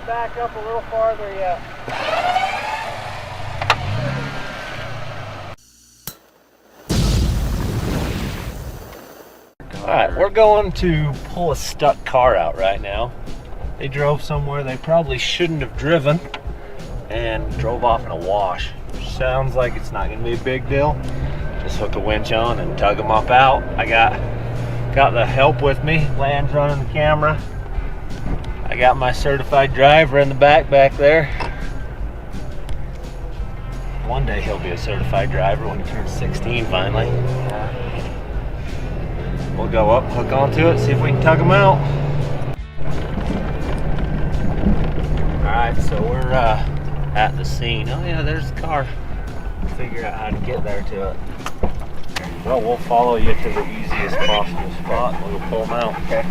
Back up a little farther yet. Alright, we're going to pull a stuck car out right now. They drove somewhere they probably shouldn't have driven and drove off in a wash. Sounds like it's not going to be a big deal. Just hook a winch on and tug them up out. I got the help with me. Land's running the camera. I got my certified driver in the back there. One day he'll be a certified driver when he turns 16 finally. We'll go up, hook onto it, see if we can tug him out. Alright, so we're at the scene. Oh yeah, there's the car. We'll figure out how to get there to it. Well, we'll follow you to the easiest possible spot and we'll pull them out. Okay.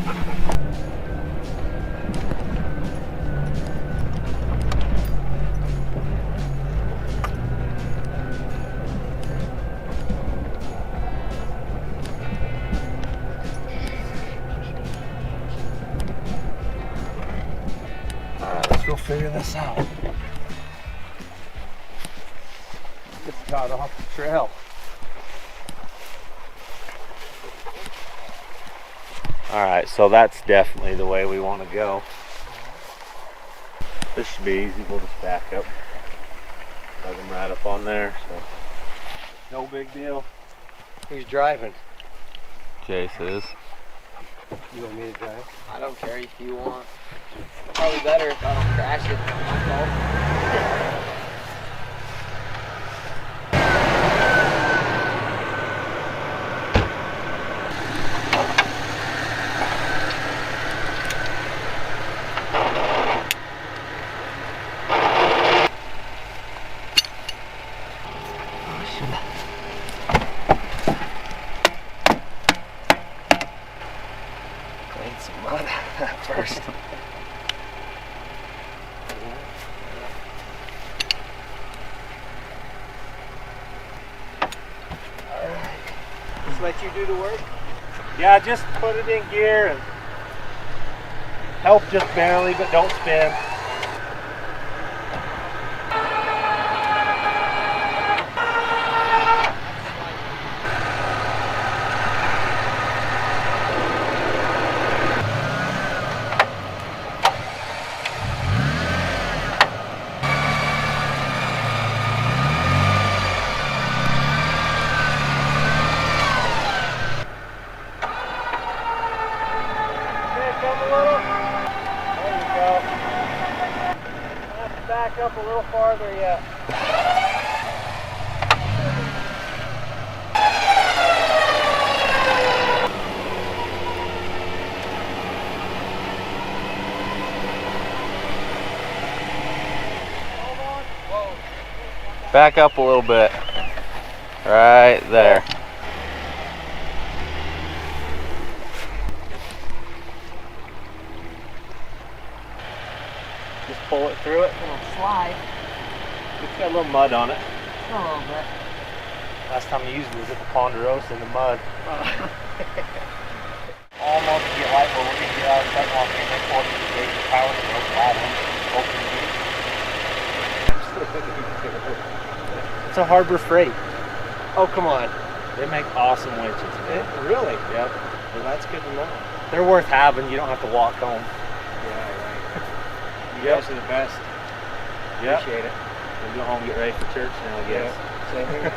Go figure this out. Just got off the trail. Alright, so that's definitely the way we want to go. This should be easy. We'll just back up. Plug them right up on there. So no big deal. Who's driving? Chase is. You want me to drive? I don't care if you want. Probably better if I don't crash it. Clean some mud first. Let you do the work? Yeah, just put it in gear and help just barely, but don't spin. Back up a little farther yet. Back up a little bit. Right there. Just pull it through it. It'll slide. It's got a little mud on it. A little bit. Last time I used it was at the Ponderosa in the mud. Almost to get light, but we're going to get out of the second one and then force it to get the power to go flat and open the gate. It's a Harbor Freight. Oh, come on. They make awesome winches. Really? Yep. Well, that's good to know. They're worth having. You don't have to walk home. Yeah, right. You guys are the best. Yep. Appreciate it. We'll go home and get ready for church now, I guess. Yeah. Same here.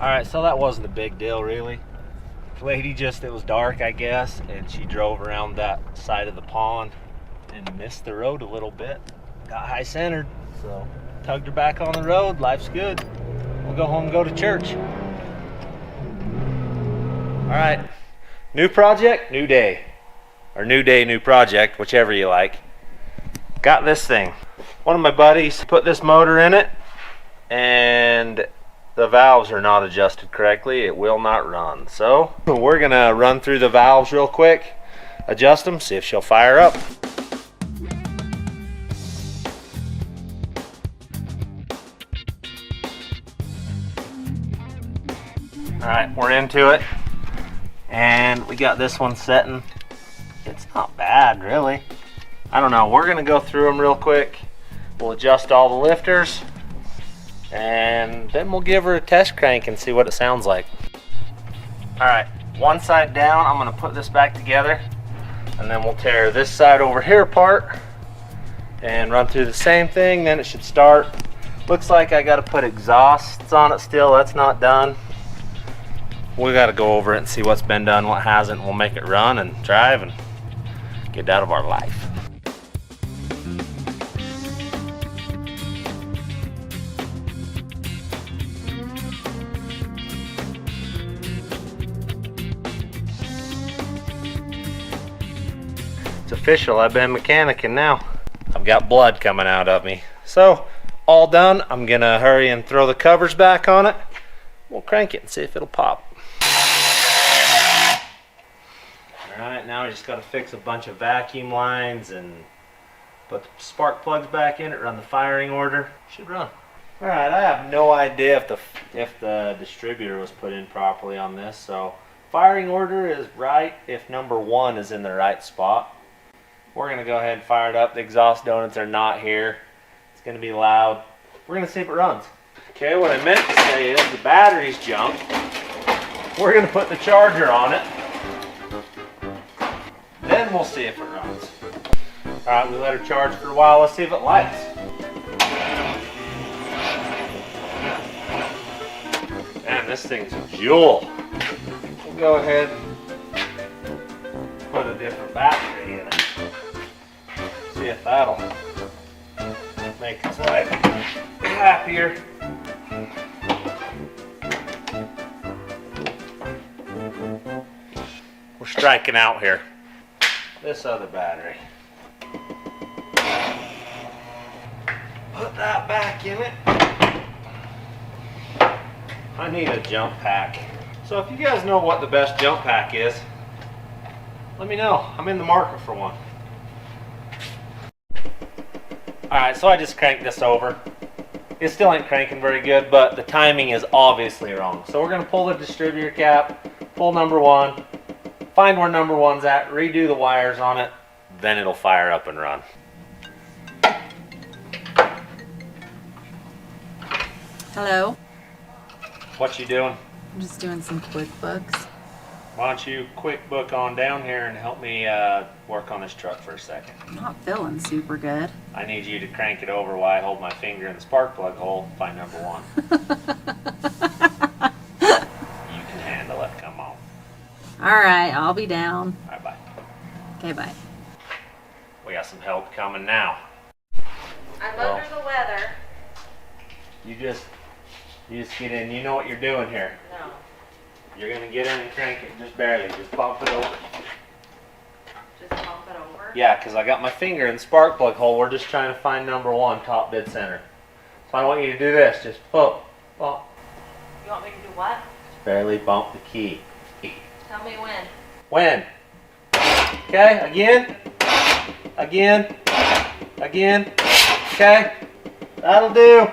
Alright, so that wasn't a big deal really. The lady it was dark I guess, and she drove around that side of the pond and missed the road a little bit. Got high centered, so tugged her back on the road. Life's good. We'll go home and go to church. Alright, new project, new day. Or new day, new project, whichever you like. Got this thing. One of my buddies put this motor in it, and the valves are not adjusted correctly. It will not run. So we're gonna run through the valves real quick, adjust them, see if she'll fire up. All right, we're into it. And we got this one setting. It's not bad, really. I don't know, we're gonna go through them real quick. We'll adjust all the lifters, and then we'll give her a test crank and see what it sounds like. All right, one side down, I'm gonna put this back together, and then we'll tear this side over here apart and run through the same thing, then it should start. Looks like I gotta put exhausts on it still, that's not done. We gotta go over it and see what's been done, what hasn't, and we'll make it run and drive and get out of our life. It's official, I've been mechanicking now. I've got blood coming out of me. So, all done, I'm gonna hurry and throw the covers back on it. We'll crank it and see if it'll pop. Alright, now we just gotta fix a bunch of vacuum lines and put the spark plugs back in it, run the firing order. Should run. Alright, I have no idea if the distributor was put in properly on this, so firing order is right if number 1 is in the right spot. We're gonna go ahead and fire it up. The exhaust donuts are not here. It's gonna be loud. We're gonna see if it runs. Okay, what I meant to say is the battery's junk. We're gonna put the charger on it. Then we'll see if it runs. Alright, we let her charge for a while. Let's see if it lights. Man, this thing's a jewel. We'll go ahead and put a different battery in it. See if that'll make its life happier. We're striking out here. This other battery. Put that back in it. I need a jump pack. So if you guys know what the best jump pack is, let me know. I'm in the market for one. Alright, so I just cranked this over. It still ain't cranking very good, but the timing is obviously wrong. So we're going to pull the distributor cap, pull number 1, find where number 1's at, redo the wires on it, then it'll fire up and run. Hello. What you doing? I'm just doing some quick books. Why don't you quick book on down here and help me work on this truck for a second. I'm not feeling super good. I need you to crank it over while I hold my finger in the spark plug hole, find number 1. You can handle it, come on. Alright, I'll be down. Alright, bye. Okay, bye. We got some help coming now. I'm Well, under the weather. You just get in. You know what you're doing here. No. You're gonna get in and crank it just barely. Just bump it over. Just bump it over? Yeah, because I got my finger in the spark plug hole. We're just trying to find number 1, top dead center. So I want you to do this. Just bump, bump. You want me to do what? Just barely bump the key. Tell me when. When? Okay, again. Again. Again. Okay. That'll do.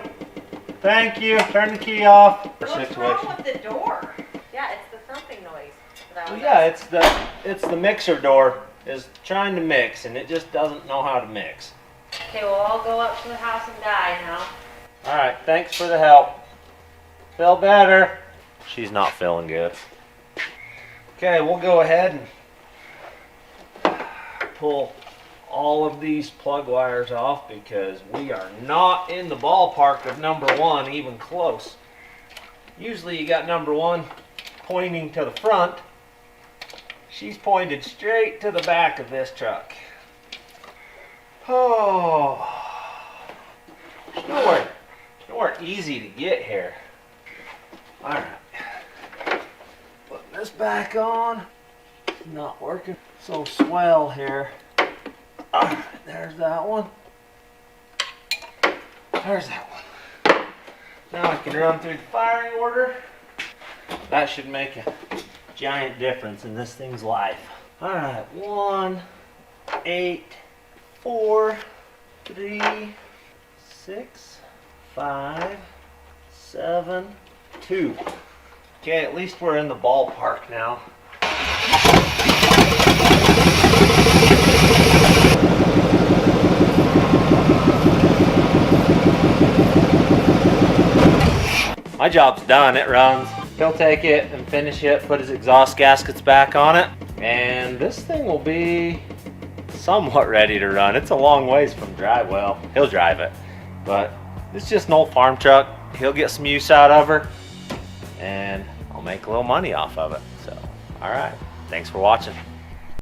Thank you. Turn the key off. What's wrong with the door? Yeah, it's the thumping noise. Well, yeah, it's the mixer door is trying to mix, and it just doesn't know how to mix. Okay, well, I'll go up to the house and die now. All right, thanks for the help. Feel better? She's not feeling good. Okay, we'll go ahead and pull all of these plug wires off because we are not in the ballpark of number 1, even close. Usually you got number 1 pointing to the front. She's pointed straight to the back of this truck. Oh, it's nowhere easy to get here. All right, putting this back on. Not working so swell here. All right, there's that one. There's that one. Now I can run through the firing order. That should make a giant difference in this thing's life. All right, 1, 8, 4, 3, 6, 5, 7, 2. Okay, at least we're in the ballpark now. My job's done, it runs. He'll take it and finish it, put his exhaust gaskets back on it, and this thing will be somewhat ready to run. It's a long ways from drive. Well, he'll drive it, but it's just an old farm truck. He'll get some use out of her, and I'll make a little money off of it. So, all right, thanks for watching.